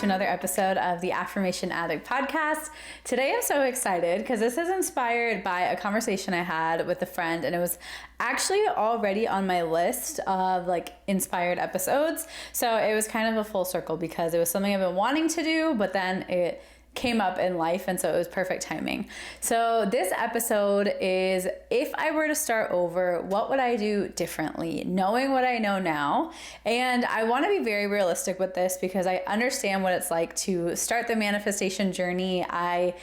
to another episode of the Affirmation Addict podcast. Today I'm so excited because this is inspired by a conversation I had with a friend, and it was actually already on my list of inspired episodes. So it was kind of a full circle because it was something I've been wanting to do, but then it came up in life, and so it was perfect timing. So this episode is, if I were to start over, what would I do differently, knowing what I know now? And I want to be very realistic with this because I understand what it's like to start the manifestation journey. I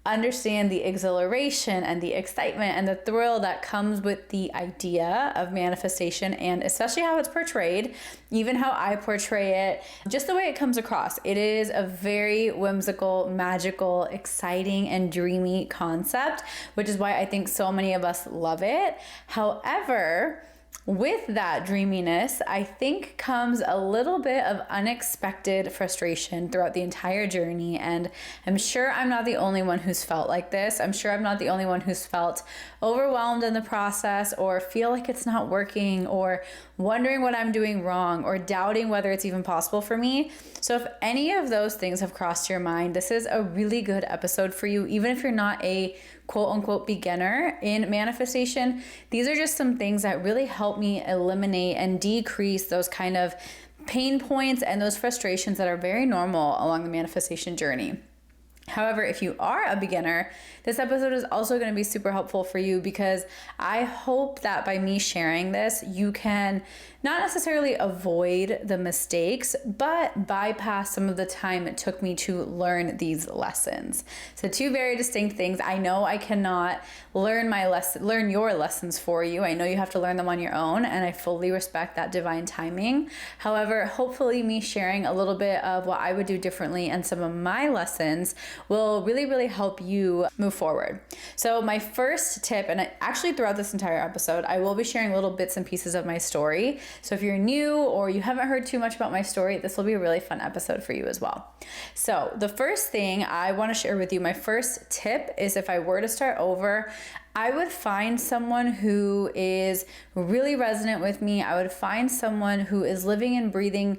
understand the exhilaration and the excitement and the thrill that comes with the idea of manifestation, and especially how it's portrayed, even how I portray it, just the way it comes across. It is a very whimsical, magical, exciting, and dreamy concept, which is why I think so many of us love it. However, with that dreaminess, I think comes a little bit of unexpected frustration throughout the entire journey. And I'm sure I'm not the only one who's felt like this. I'm sure I'm not the only one who's felt overwhelmed in the process, or feel like it's not working, or wondering what I'm doing wrong, or doubting whether it's even possible for me. So if any of those things have crossed your mind, this is a really good episode for you, even if you're not a quote unquote beginner in manifestation. These are just some things that really help me eliminate and decrease those kind of pain points and those frustrations that are very normal along the manifestation journey. However, if you are a beginner, this episode is also going to be super helpful for you, because I hope that by me sharing this, you can not necessarily avoid the mistakes, but bypass some of the time it took me to learn these lessons. So two very distinct things. I know I cannot learn your lessons for you. I know you have to learn them on your own, and I fully respect that divine timing. However, hopefully me sharing a little bit of what I would do differently and some of my lessons will really, really help you move forward. So my first tip, and actually throughout this entire episode, I will be sharing little bits and pieces of my story. So if you're new or you haven't heard too much about my story, this will be a really fun episode for you as well. So the first thing I want to share with you, my first tip, is if I were to start over, I would find someone who is really resonant with me. I would find someone who is living and breathing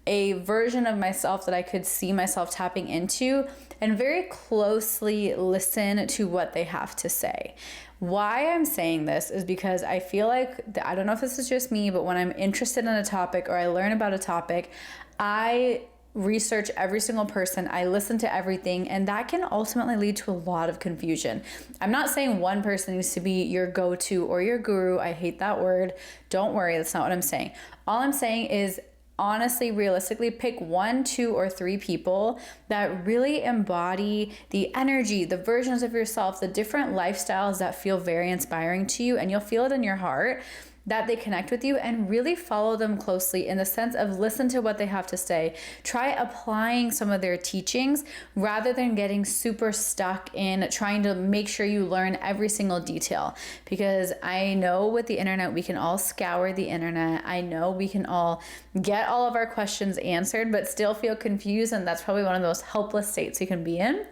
a version of myself that I could see myself tapping into, and very closely listen to what they have to say. Why I'm saying this is because I feel like, I don't know if this is just me, but when I'm interested in a topic or I learn about a topic, I research every single person, I listen to everything, and that can ultimately lead to a lot of confusion. I'm not saying one person needs to be your go-to or your guru. I hate that word. Don't worry, that's not what I'm saying. All I'm saying is, honestly, realistically, pick 1, 2, or 3 people that really embody the energy, the versions of yourself, the different lifestyles that feel very inspiring to you, and you'll feel it in your heart that they connect with you, and really follow them closely in the sense of listen to what they have to say. Try applying some of their teachings rather than getting super stuck in trying to make sure you learn every single detail. Because I know with the internet, we can all scour the internet. I know we can all get all of our questions answered, but still feel confused. And that's probably one of those helpless states you can be in.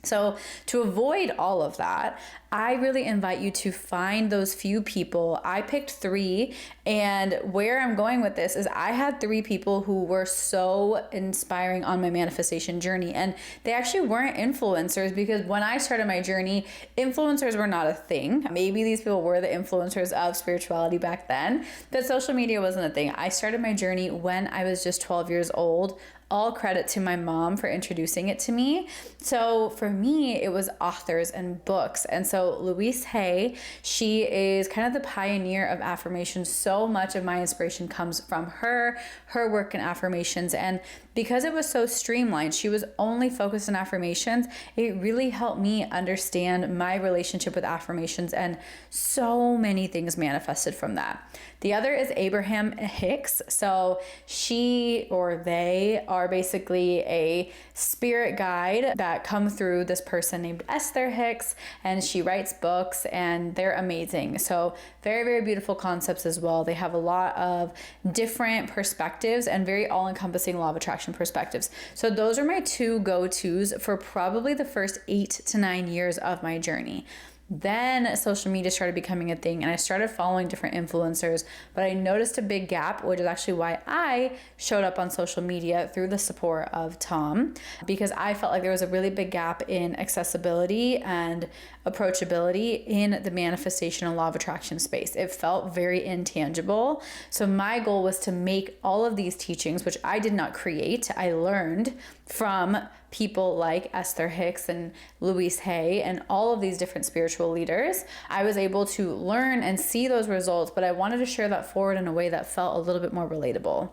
So to avoid all of that, I really invite you to find those few people. I picked 3, and where I'm going with this is I had 3 people who were so inspiring on my manifestation journey, and they actually weren't influencers, because when I started my journey, influencers were not a thing. Maybe these people were the influencers of spirituality back then, but social media wasn't a thing. I started my journey when I was just 12 years old. All credit to my mom for introducing it to me. So for me, it was authors and books. And so Louise Hay, she is kind of the pioneer of affirmations. So much of my inspiration comes from her work in affirmations. And because it was so streamlined, she was only focused on affirmations. It really helped me understand my relationship with affirmations, and so many things manifested from that. The other is Abraham Hicks. So she, or they, are basically a spirit guide that come through this person named Esther Hicks, and she writes books, and they're amazing. So very, very beautiful concepts as well. They have a lot of different perspectives and very all-encompassing law of attraction perspectives. So those are my 2 go-tos for probably the first 8 to 9 years of my journey. Then social media started becoming a thing and I started following different influencers, but I noticed a big gap, which is actually why I showed up on social media through the support of Tom, because I felt like there was a really big gap in accessibility and approachability in the manifestation and law of attraction space. It felt very intangible. So my goal was to make all of these teachings, which I did not create, I learned from people like Esther Hicks and Louise Hay and all of these different spiritual leaders. I was able to learn and see those results, but I wanted to share that forward in a way that felt a little bit more relatable.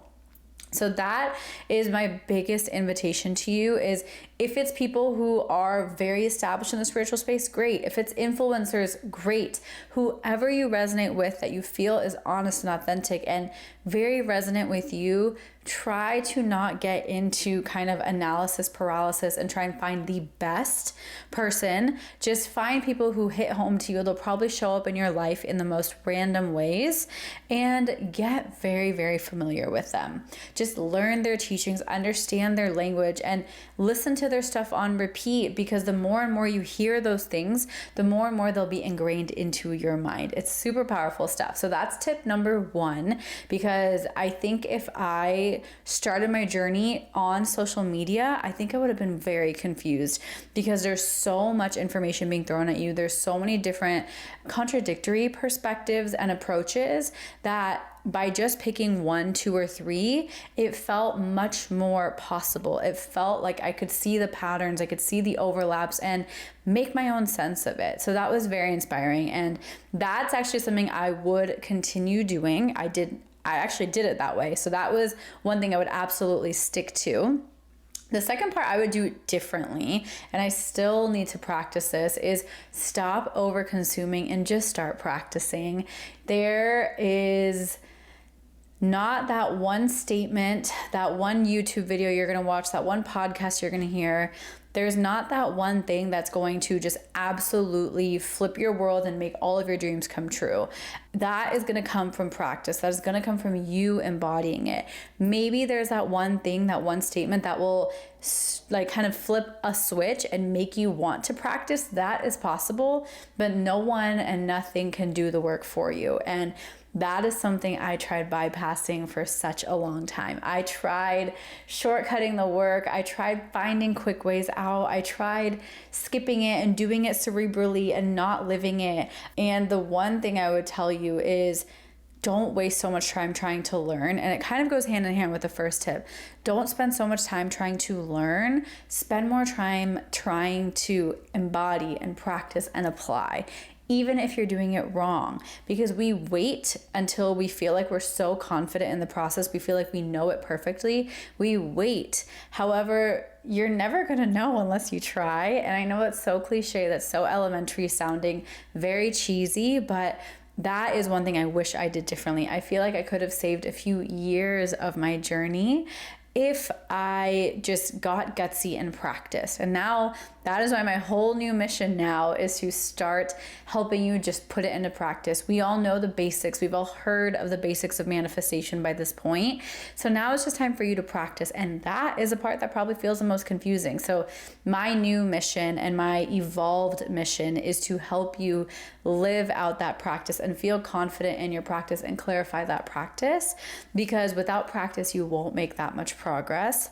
So that is my biggest invitation to you is if it's people who are very established in the spiritual space, great. If it's influencers, great. Whoever you resonate with that you feel is honest and authentic and very resonant with you, try to not get into kind of analysis paralysis and try and find the best person. Just find people who hit home to you. They'll probably show up in your life in the most random ways and get very, very familiar with them. Just learn their teachings, understand their language, and listen to their stuff on repeat, because the more and more you hear those things, the more and more they'll be ingrained into your mind. It's super powerful stuff. So that's tip number 1, because I think if I started my journey on social media, I think I would have been very confused because there's so much information being thrown at you. There's so many different contradictory perspectives and approaches that by just picking 1, 2, or 3, it felt much more possible. It felt like I could see the patterns, I could see the overlaps and make my own sense of it. So that was very inspiring. And that's actually something I would continue doing. I actually did it that way. So that was one thing I would absolutely stick to. The second part I would do differently, and I still need to practice this, is stop over consuming and just start practicing. There is not that one statement, that one YouTube video you're going to watch, that one podcast you're going to hear. There's not that one thing that's going to just absolutely flip your world and make all of your dreams come true. That is going to come from practice. That is going to come from you embodying it. Maybe there's that one thing, that one statement that will like kind of flip a switch and make you want to practice. That is possible, but no one and nothing can do the work for you. And that is something I tried bypassing for such a long time. I tried shortcutting the work. I tried finding quick ways out. I tried skipping it and doing it cerebrally and not living it. And the one thing I would tell you is don't waste so much time trying to learn. And it kind of goes hand in hand with the first tip. Don't spend so much time trying to learn. Spend more time trying to embody and practice and apply, even if you're doing it wrong, because we wait until we feel like we're so confident in the process. We feel like we know it perfectly. We wait. However, you're never going to know unless you try. And I know it's so cliche, that's so elementary sounding, very cheesy, but that is one thing I wish I did differently. I feel like I could have saved a few years of my journey if I just got gutsy and practiced. And now that is why my whole new mission now is to start helping you just put it into practice. We all know the basics. We've all heard of the basics of manifestation by this point. So now it's just time for you to practice. And that is a part that probably feels the most confusing. So my new mission and my evolved mission is to help you live out that practice and feel confident in your practice and clarify that practice, because without practice, you won't make that much progress.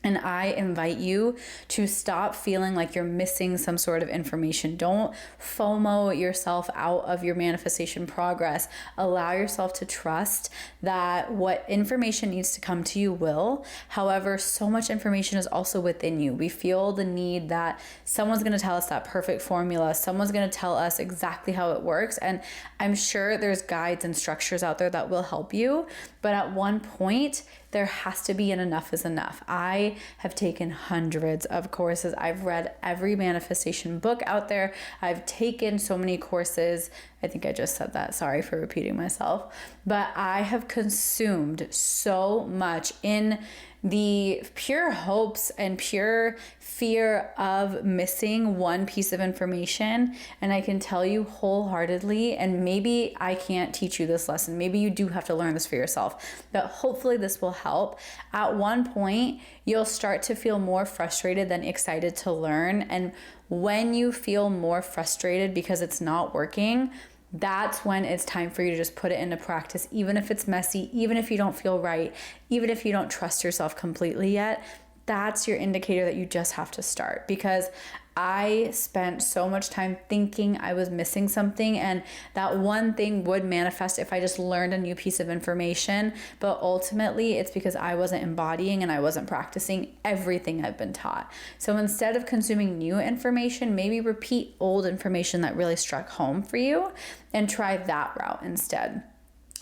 And I invite you to stop feeling like you're missing some sort of information. Don't FOMO yourself out of your manifestation progress. Allow yourself to trust that what information needs to come to you will. However, so much information is also within you. We feel the need that someone's going to tell us that perfect formula. Someone's going to tell us exactly how it works. And I'm sure there's guides and structures out there that will help you. But at one point, there has to be an enough is enough. I have taken hundreds of courses. I've read every manifestation book out there. I've taken so many courses. I think I just said that. Sorry for repeating myself. But I have consumed so much in the pure hopes and pure fear of missing one piece of information. And I can tell you wholeheartedly, and maybe I can't teach you this lesson. Maybe you do have to learn this for yourself, but hopefully this will help. At one point, you'll start to feel more frustrated than excited to learn. And when you feel more frustrated because it's not working, that's when it's time for you to just put it into practice, even if it's messy, even if you don't feel right, even if you don't trust yourself completely yet. That's your indicator that you just have to start. Because I spent so much time thinking I was missing something, and that one thing would manifest if I just learned a new piece of information. But ultimately, it's because I wasn't embodying and I wasn't practicing everything I've been taught. So instead of consuming new information, maybe repeat old information that really struck home for you and try that route instead.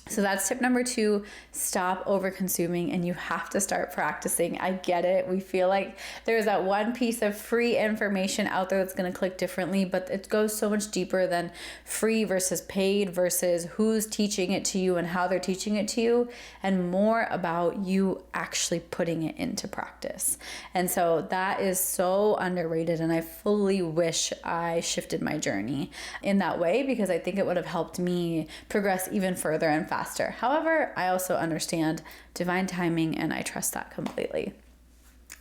So that's tip number 2, stop over consuming, and you have to start practicing. I get it. We feel like there's that one piece of free information out there that's going to click differently, but it goes so much deeper than free versus paid versus who's teaching it to you and how they're teaching it to you, and more about you actually putting it into practice. And so that is so underrated, and I fully wish I shifted my journey in that way, because I think it would have helped me progress even further and faster. However, I also understand divine timing, and I trust that completely.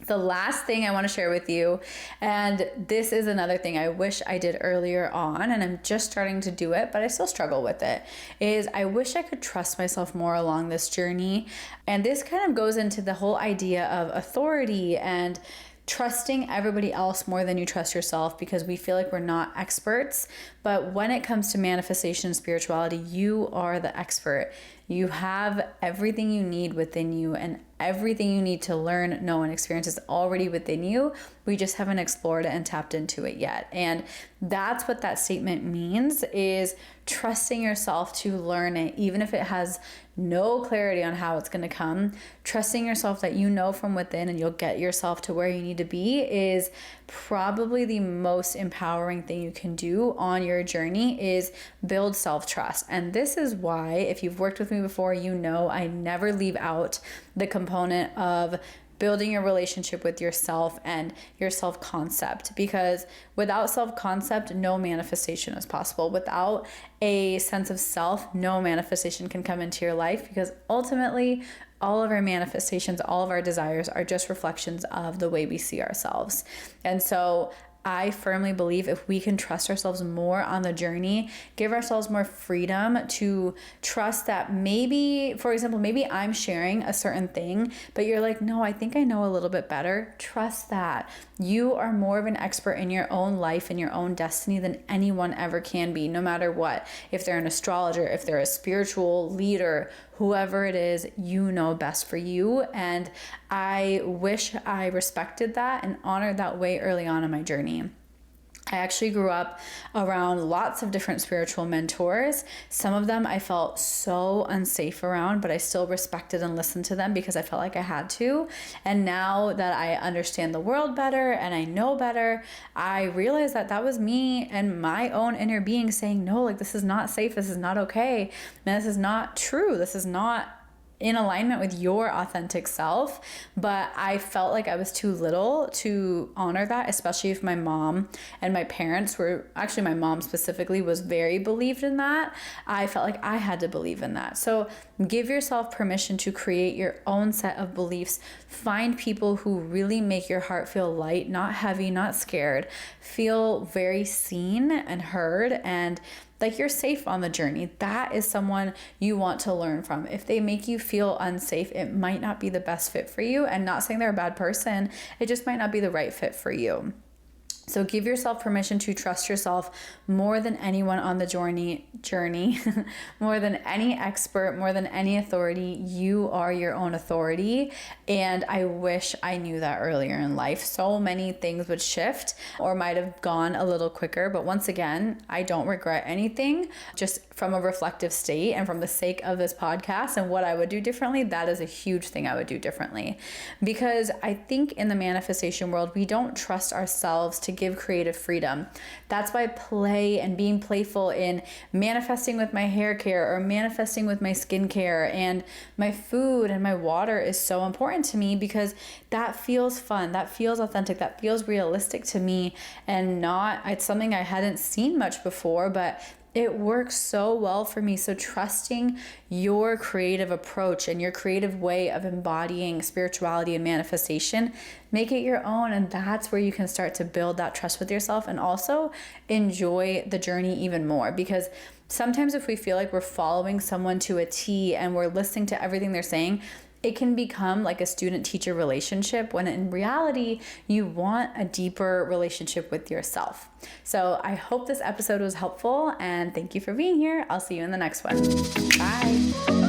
The last thing I want to share with you, and this is another thing I wish I did earlier on, and I'm just starting to do it, but I still struggle with it, is I wish I could trust myself more along this journey. And this kind of goes into the whole idea of authority and trusting everybody else more than you trust yourself, because we feel like we're not experts. But when it comes to manifestation and spirituality, you are the expert. You have everything you need within you, and everything you need to learn, know, and experience is already within you. We just haven't explored it and tapped into it yet. And that's what that statement means, is trusting yourself to learn it, even if it has no clarity on how it's going to come. Trusting yourself that you know from within and you'll get yourself to where you need to be is probably the most empowering thing you can do on your journey, is build self-trust. And this is why, if you've worked with me before, you know I never leave out the component of building a relationship with yourself and your self-concept, because without self-concept, no manifestation is possible. Without a sense of self, no manifestation can come into your life, because ultimately all of our manifestations, all of our desires are just reflections of the way we see ourselves. And so I firmly believe if we can trust ourselves more on the journey, give ourselves more freedom to trust that maybe, for example, maybe I'm sharing a certain thing, but you're like, no, I think I know a little bit better. Trust that. You are more of an expert in your own life and your own destiny than anyone ever can be, no matter what. If they're an astrologer, if they're a spiritual leader, whoever it is, you know best for you. And I wish I respected that and honored that way early on in my journey. I actually grew up around lots of different spiritual mentors. Some of them I felt so unsafe around, but I still respected and listened to them because I felt like I had to. And now that I understand the world better and I know better, I realize that that was me and my own inner being saying, no, like this is not safe. This is not okay. And this is not true. This is not in alignment with your authentic self. But I felt like I was too little to honor that, especially if my mom and my parents were, actually my mom specifically was very believed in that. I felt like I had to believe in that. So give yourself permission to create your own set of beliefs. Find people who really make your heart feel light, not heavy, not scared. Feel very seen and heard, and like you're safe on the journey. That is someone you want to learn from. If they make you feel unsafe, it might not be the best fit for you. And not saying they're a bad person, it just might not be the right fit for you. So give yourself permission to trust yourself more than anyone on the journey, more than any expert, more than any authority. You are your own authority. And I wish I knew that earlier in life. So many things would shift or might have gone a little quicker. But once again, I don't regret anything. Just from a reflective state and from the sake of this podcast and what I would do differently, that is a huge thing I would do differently. Because I think in the manifestation world, we don't trust ourselves to give creative freedom. That's why play and being playful in manifesting with my hair care or manifesting with my skincare and my food and my water is so important to me, because that feels fun, that feels authentic, that feels realistic to me, and not, it's something I hadn't seen much before, but it works so well for me. So trusting your creative approach and your creative way of embodying spirituality and manifestation, make it your own. And that's where you can start to build that trust with yourself and also enjoy the journey even more. Because sometimes if we feel like we're following someone to a T and we're listening to everything they're saying, it can become like a student-teacher relationship when in reality, you want a deeper relationship with yourself. So I hope this episode was helpful and thank you for being here. I'll see you in the next one. Bye.